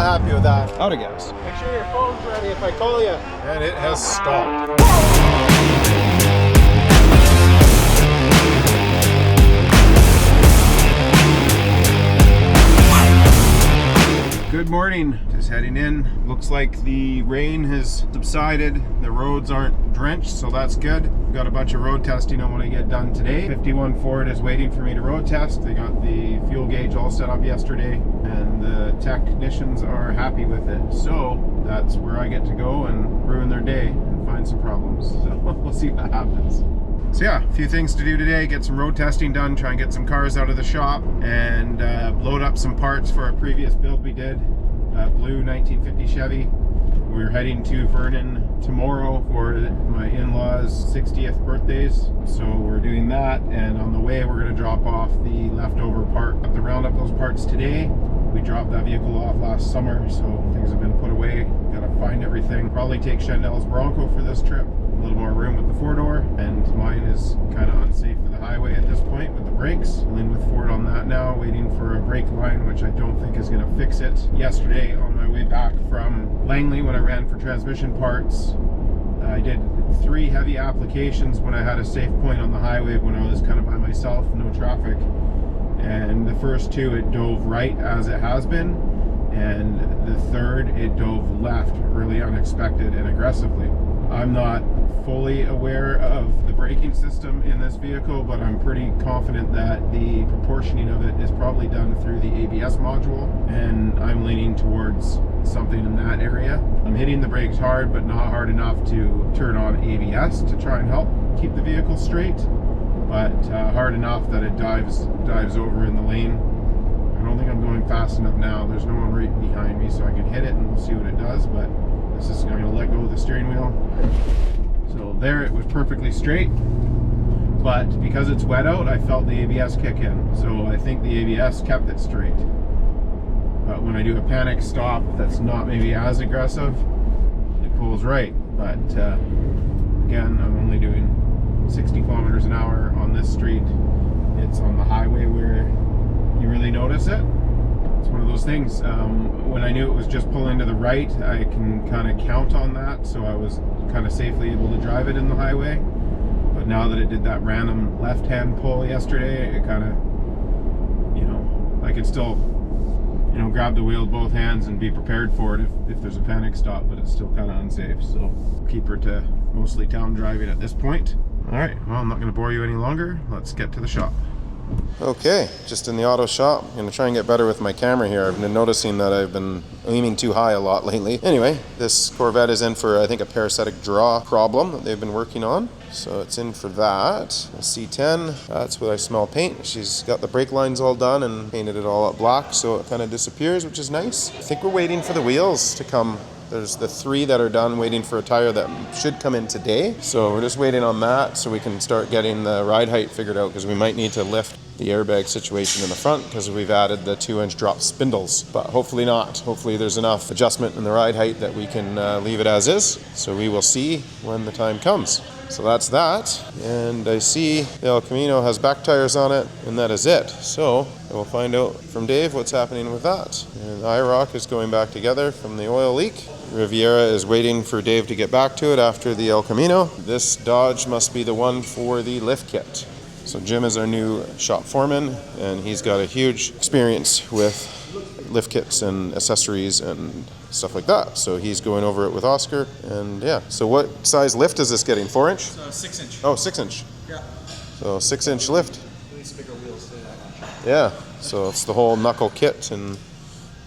happy with that. Out of gas. Make sure your phone's ready if I call you. And it has stopped. Good morning, just heading in. Looks like the rain has subsided. The roads aren't drenched, so that's good. We've got a bunch of road testing I want to get done today. 51 Ford is waiting for me to road test. They got the fuel gauge all set up yesterday, and the technicians are happy with it. So that's where I get to go and ruin their day and find some problems. So we'll see what happens. So yeah, a few things to do today. Get some road testing done, try and get some cars out of the shop, and load up some parts for a previous build we did. Blue 1950 Chevy. We're heading to Vernon tomorrow for my in-laws' 60th birthdays. So we're doing that, and on the way we're going to drop off the leftover part. Have to round up those parts today. We dropped that vehicle off last summer, so things have been put away. Gotta find everything. Probably take Chandel's Bronco for this trip. A little more room with the four-door, and mine is kind of unsafe for the highway at this point with the brakes. Dealing with Ford on that now, waiting for a brake line, which I don't think is going to fix it. Yesterday, on my way back from Langley, when I ran for transmission parts, I did 3 heavy applications when I had a safe point on the highway when I was kind of by myself, no traffic. And the first 2, it dove right as it has been, and the third, it dove left really unexpected and aggressively. I'm not fully aware of the braking system in this vehicle, but I'm pretty confident that the proportioning of it is probably done through the ABS module, and I'm leaning towards something in that area. I'm hitting the brakes hard, but not hard enough to turn on ABS to try and help keep the vehicle straight, but hard enough that it dives over in the lane. I don't think I'm going fast enough now. There's no one right behind me, so I can hit it and we'll see what it does, but this is going to let go of the steering wheel. So there, it was perfectly straight, but because it's wet out, I felt the ABS kick in. So I think the ABS kept it straight. But when I do a panic stop that's not maybe as aggressive, it pulls right. But again, I'm only doing 60 kilometers an hour on this street. It's on the highway where you really notice it. It's one of those things. When I knew it was just pulling to the right, I can kind of count on that, so I was kind of safely able to drive it in the highway. But now that it did that random left-hand pull yesterday, it kind of, I could still, grab the wheel with both hands and be prepared for it if there's a panic stop, but it's still kind of unsafe. So keep her to mostly town driving at this point. All right, well, I'm not going to bore you any longer. Let's get to the shop. Okay, just in the auto shop. I'm going to try and get better with my camera here. I've been noticing that I've been aiming too high a lot lately. Anyway, this Corvette is in for, I think, a parasitic draw problem that they've been working on. So it's in for that. A C10, that's what I smell paint. She's got the brake lines all done and painted it all up black, so it kind of disappears, which is nice. I think we're waiting for the wheels to come. There's the 3 that are done, waiting for a tire that should come in today. So we're just waiting on that so we can start getting the ride height figured out, because we might need to lift the airbag situation in the front because we've added the 2-inch drop spindles. But hopefully not. Hopefully there's enough adjustment in the ride height that we can leave it as is. So we will see when the time comes. So that's that. And I see the El Camino has back tires on it, and that is it. So I will find out from Dave what's happening with that. And IROC is going back together from the oil leak. Riviera is waiting for Dave to get back to it after the El Camino. This Dodge must be the one for the lift kit. So Jim is our new shop foreman, and he's got a huge experience with lift kits and accessories and stuff like that. So he's going over it with Oscar, and yeah. So what size lift is this getting? 4-inch? 6-inch. Oh, 6-inch. Yeah. So 6-inch lift. At least bigger wheels too. Yeah. So it's the whole knuckle kit and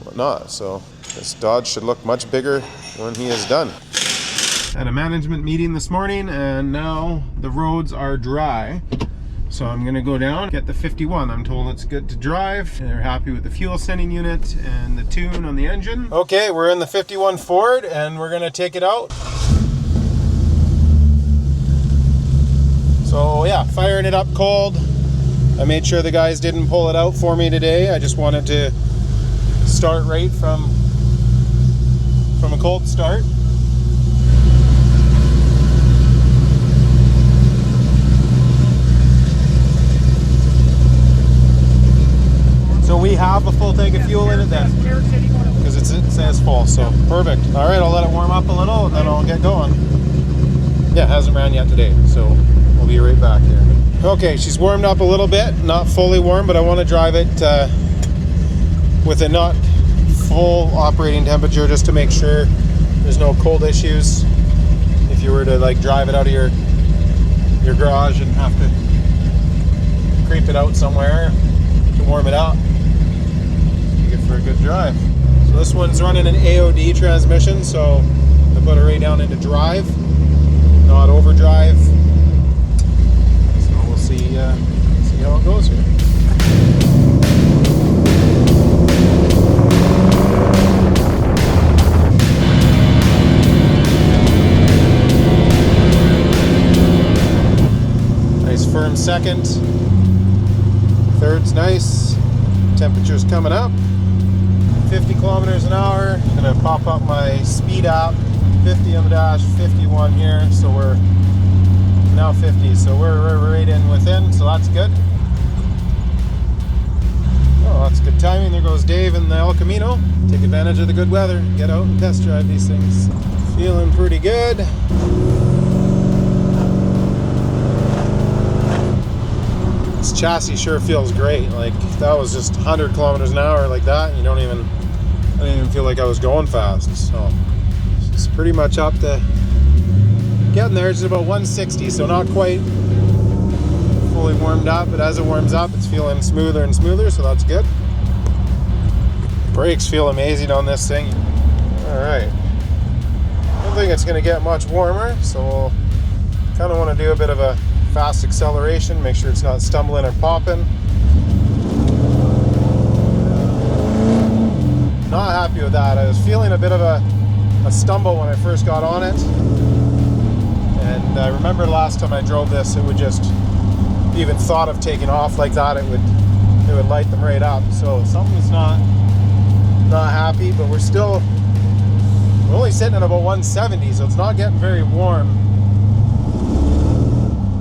whatnot. So this Dodge should look much bigger when he is done. Had a management meeting this morning, and now the roads are dry. So I'm gonna go down, get the 51. I'm told it's good to drive. They're happy with the fuel sending unit and the tune on the engine. Okay, we're in the 51 Ford, and we're gonna take it out. So yeah, firing it up cold. I made sure the guys didn't pull it out for me today. I just wanted to start right from a cold start. So we have a full tank of fuel in it then, because it says full, so perfect. All right, I'll let it warm up a little and then I'll get going. Yeah, it hasn't ran yet today, so we'll be right back here. Okay, she's warmed up a little bit, not fully warm, but I want to drive it with a not full operating temperature just to make sure there's no cold issues. If you were to like drive it out of your garage and have to creep it out somewhere to warm it up, take it for a good drive. So this one's running an AOD transmission, so I put it right down into drive, not overdrive. So we'll see how it goes here. Nice firm second. Third's nice. Temperature's coming up. 50 kilometers an hour. I'm gonna pop up my speed app. 50 on the dash, 51 here. So we're now 50. So we're right in within. So that's good. Oh, that's good timing. There goes Dave in the El Camino. Take advantage of the good weather. Get out and test drive these things. Feeling pretty good. This chassis sure feels great. Like if that was just 100 kilometers an hour like that, I didn't even feel like I was going fast. So it's pretty much up to getting there. It's about 160, so not quite fully warmed up, but as it warms up, it's feeling smoother and smoother, so that's good. Brakes feel amazing on this thing. All right. I don't think it's going to get much warmer, so we'll kind of want to do a bit of a fast acceleration, make sure it's not stumbling or popping. Not happy with that. I was feeling a bit of a stumble when I first got on it, and I remember last time I drove this, it would just, even thought of taking off like that, it would light them right up. So something's not happy, but we're only sitting at about 170, so it's not getting very warm.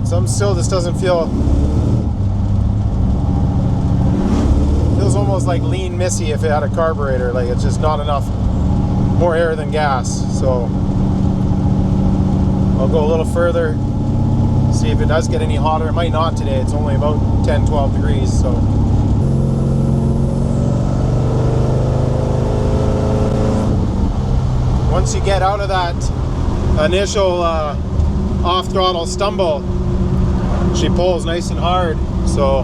Some still just doesn't feels almost like lean missy if it had a carburetor. Like it's just not enough, more air than gas. So I'll go a little further, see if it does get any hotter. It might not today. It's only about 10-12 degrees. So once you get out of that initial off throttle stumble, she pulls nice and hard, so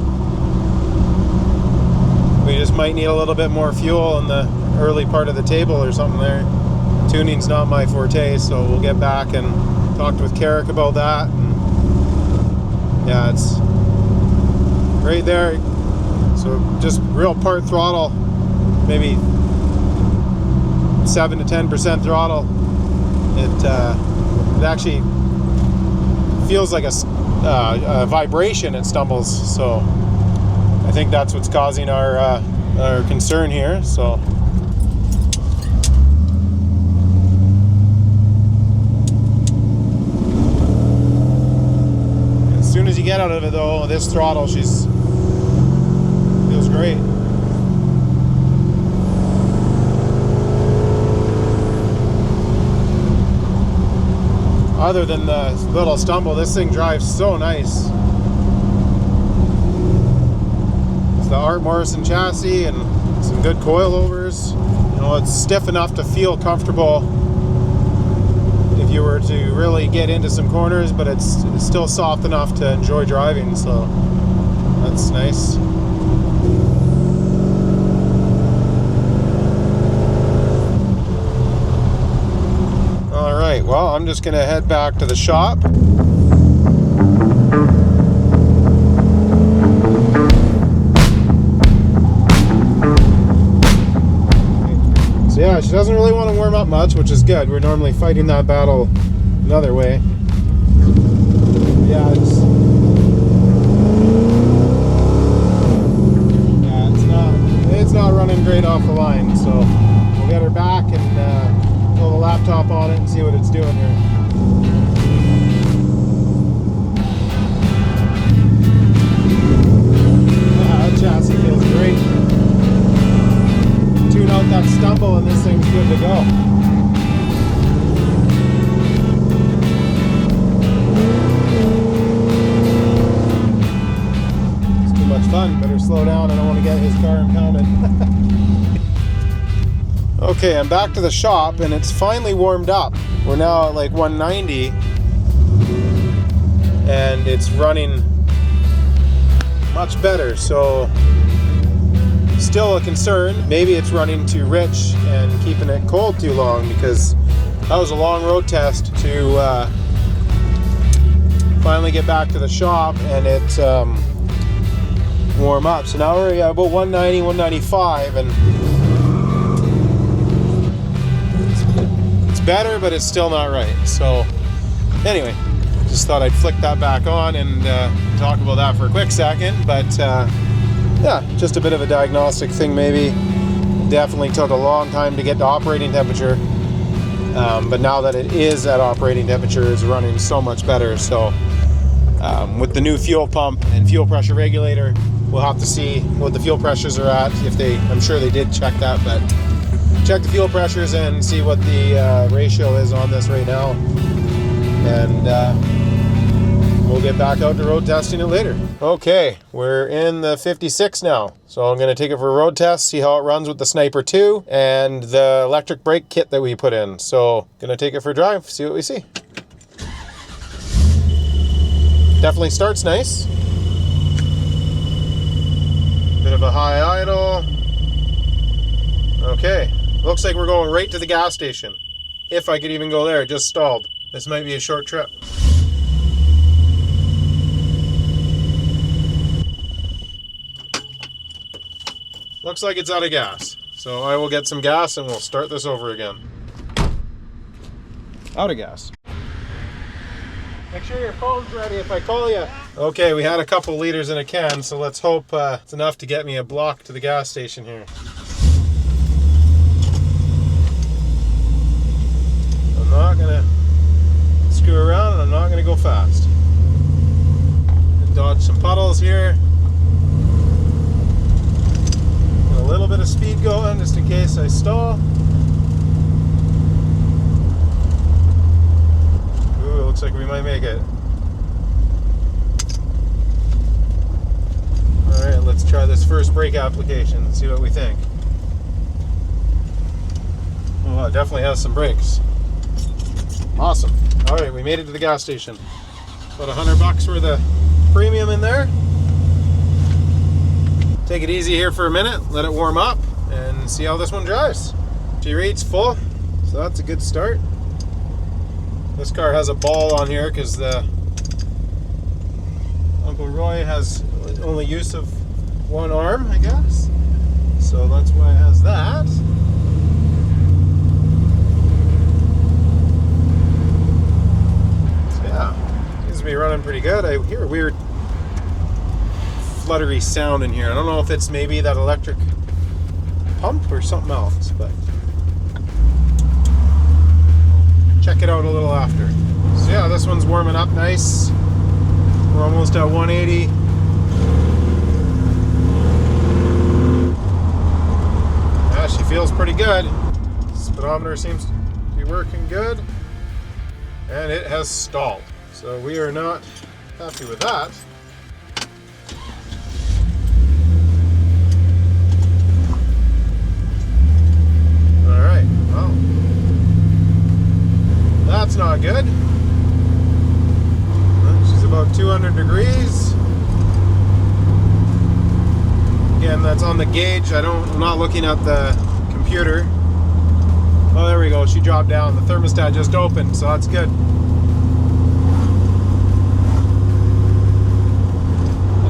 we just might need a little bit more fuel in the early part of the table or something there. Tuning's not my forte, so we'll get back and talk with Carrick about that. And yeah, it's right there. So just real part throttle, maybe 7 to 10% throttle. It actually feels like a vibration. It stumbles, so I think that's what's causing our concern here. So as soon as you get out of it, though, this throttle, feels great. Other than the little stumble, this thing drives so nice. It's the Art Morrison chassis and some good coilovers. It's stiff enough to feel comfortable if you were to really get into some corners, but it's still soft enough to enjoy driving, so that's nice. Well, I'm just gonna head back to the shop. So yeah, she doesn't really want to warm up much, which is good. We're normally fighting that battle another way. Yeah, it's not running great off the line, so we'll get her back and pull the laptop on it and see what it's doing here. Yeah, that chassis feels great. Tune out that stumble. rumble and this thing's good to go. It's too much fun. Better slow down. I don't want to get his car impounded. Okay, I'm back to the shop and it's finally warmed up. We're now at like 190 and it's running much better. So still a concern. Maybe it's running too rich and keeping it cold too long, because that was a long road test to finally get back to the shop and it warm up. So now we're at about 190, 195, and it's better, but it's still not right. So anyway, just thought I'd flick that back on and talk about that for a quick second. But yeah, just a bit of a diagnostic thing maybe. Definitely took a long time to get to operating temperature. But now that it is at operating temperature, it's running so much better. So with the new fuel pump and fuel pressure regulator, we'll have to see what the fuel pressures are at. I'm sure they did check that, but check the fuel pressures and see what the ratio is on this right now. And we'll get back out to road testing it later. Okay, we're in the 56 now. So I'm gonna take it for a road test, see how it runs with the Sniper 2 and the electric brake kit that we put in. So gonna take it for a drive, see what we see. Definitely starts nice. Bit of a high idle. Okay, looks like we're going right to the gas station. If I could even go there, it just stalled. This might be a short trip. Looks like it's out of gas. So I will get some gas and we'll start this over again. Out of gas. Make sure your phone's ready if I call you. Okay, we had a couple liters in a can, so let's hope it's enough to get me a block to the gas station here. I'm not gonna screw around and I'm not gonna go fast. Dodge some puddles here. Got a little bit of speed going just in case I stall. Ooh, looks like we might make it. Alright, let's try this first brake application and see what we think. Oh, it definitely has some brakes. Awesome. Alright, we made it to the gas station. About $100 for the premium in there. Take it easy here for a minute, let it warm up, and see how this one drives. G-rate's full, so that's a good start. This car has a ball on here because the Uncle Roy has only use of one arm, I guess. So that's why it has that. So yeah, seems to be running pretty good. I hear a weird fluttery sound in here. I don't know if it's maybe that electric pump or something else, but check it out a little after. So yeah, this one's warming up nice. We're almost at 180. Yeah, she feels pretty good. Speedometer seems to be working good. And it has stalled. So we are not happy with that. Alright, well, that's not good. She's about 200 degrees. Again, that's on the gauge. I'm not looking at the computer. Oh, there we go. She dropped down. The thermostat just opened, so that's good.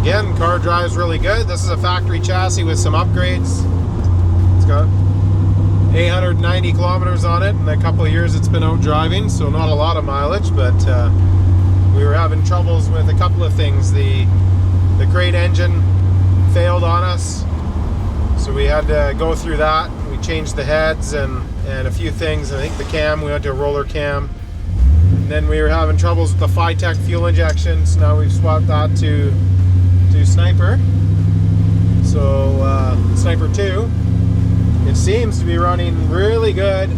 Again, car drives really good. This is a factory chassis with some upgrades. It's got 890 kilometers on it. In a couple of years it's been out driving, so not a lot of mileage, but we were having troubles with a couple of things. The crate engine failed on us, so we had to go through that. We changed the heads and a few things. I think the cam, we went to a roller cam. And then we were having troubles with the Phytech fuel injection, so now we've swapped that to Sniper. So Sniper 2. It seems to be running really good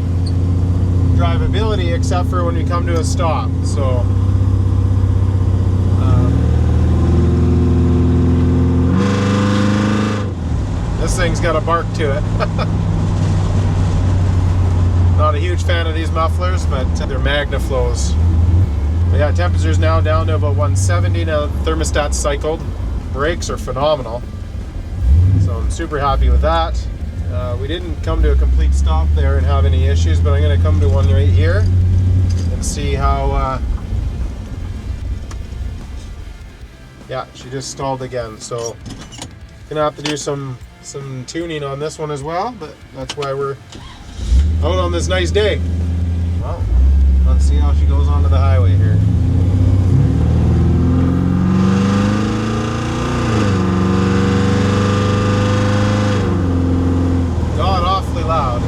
drivability, except for when we come to a stop. So this thing's got a bark to it. Not a huge fan of these mufflers, but they're MagnaFlows. But yeah, temperature's now down to about 170. Now the thermostat's cycled. Brakes are phenomenal. So I'm super happy with that. We didn't come to a complete stop there and have any issues, but I'm going to come to one right here and see how... yeah, she just stalled again. So gonna have to do some tuning on this one as well, but that's why we're out on this nice day. Well, let's see how she goes onto the highway here. God, awfully loud.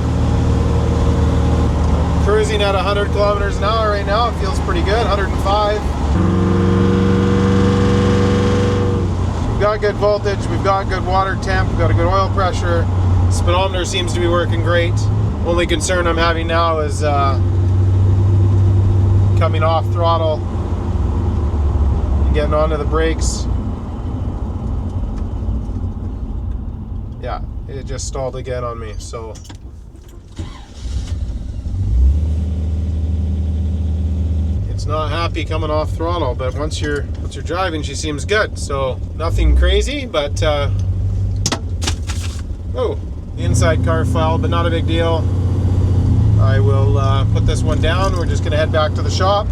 I'm cruising at 100 kilometers an hour right now. It feels pretty good, 105. We've got good voltage, we've got good water temp, we've got a good oil pressure. Speedometer seems to be working great. Only concern I'm having now is coming off throttle and getting onto the brakes. Yeah, it just stalled again on me, so it's not happy coming off throttle, but once you're driving, she seems good. So nothing crazy, but oh, the inside car fell, but not a big deal. I will put this one down. We're just gonna head back to the shop.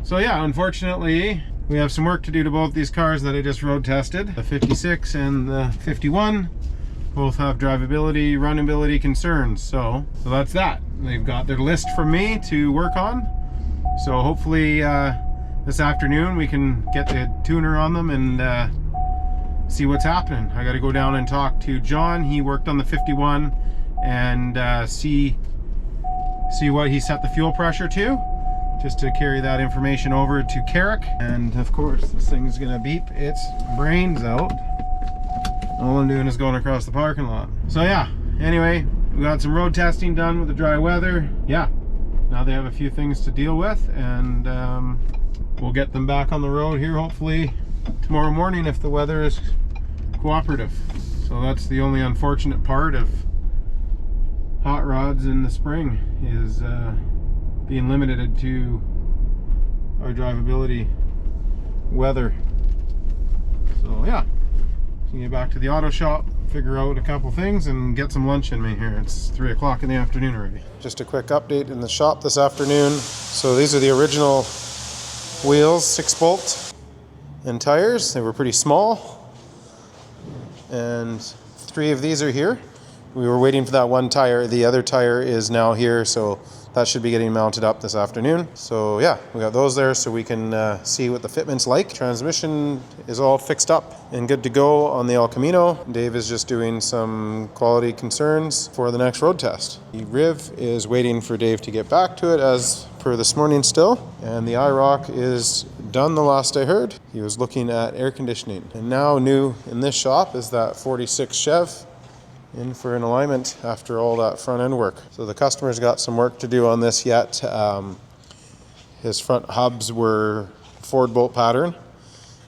So yeah, unfortunately, we have some work to do to both these cars that I just road tested. The 56 and the 51 both have drivability, runnability concerns. So that's that. They've got their list from me to work on. So hopefully this afternoon we can get the tuner on them and see what's happening. I got to go down and talk to John. He worked on the 51 and see what he set the fuel pressure to, just to carry that information over to Carrick. And of course this thing's gonna beep its brains out. All I'm doing is going across the parking lot. So yeah, anyway, we got some road testing done with the dry weather. Yeah, now they have a few things to deal with, and we'll get them back on the road here hopefully tomorrow morning if the weather is cooperative. So that's the only unfortunate part of hot rods in the spring, is being limited to our drivability weather. So yeah, so get back to the auto shop, figure out a couple things, and get some lunch in me here. It's 3 o'clock in the afternoon already. Just a quick update in the shop this afternoon. So these are the original wheels, 6-bolt, and tires. They were pretty small, and 3 of these are here. We were waiting for that one tire. The other tire is now here, so that should be getting mounted up this afternoon. So yeah, we got those there so we can see what the fitment's like. Transmission is all fixed up and good to go on the El Camino. Dave is just doing some quality concerns for the next road test. The Riv is waiting for Dave to get back to it as per this morning still. And the IROC is done the last I heard. He was looking at air conditioning. And now new in this shop is that 46 Chev, in for an alignment after all that front end work. So the customer's got some work to do on this yet. His front hubs were Ford bolt pattern,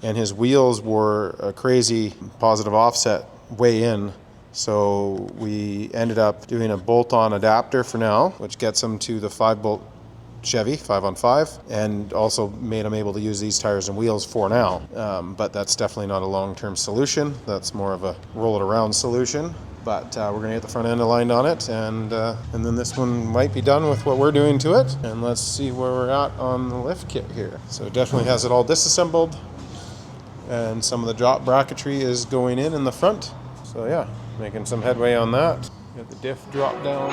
and his wheels were a crazy positive offset way in. So we ended up doing a bolt-on adapter for now, which gets them to the 5-bolt Chevy 5-on-5, and also made them able to use these tires and wheels for now. But that's definitely not a long-term solution. That's more of a roll it around solution. But we're gonna get the front end aligned on it, and then this one might be done with what we're doing to it. And let's see where we're at on the lift kit here. So it definitely has it all disassembled, and some of the drop bracketry is going in the front. So yeah, making some headway on that. Got the diff drop down.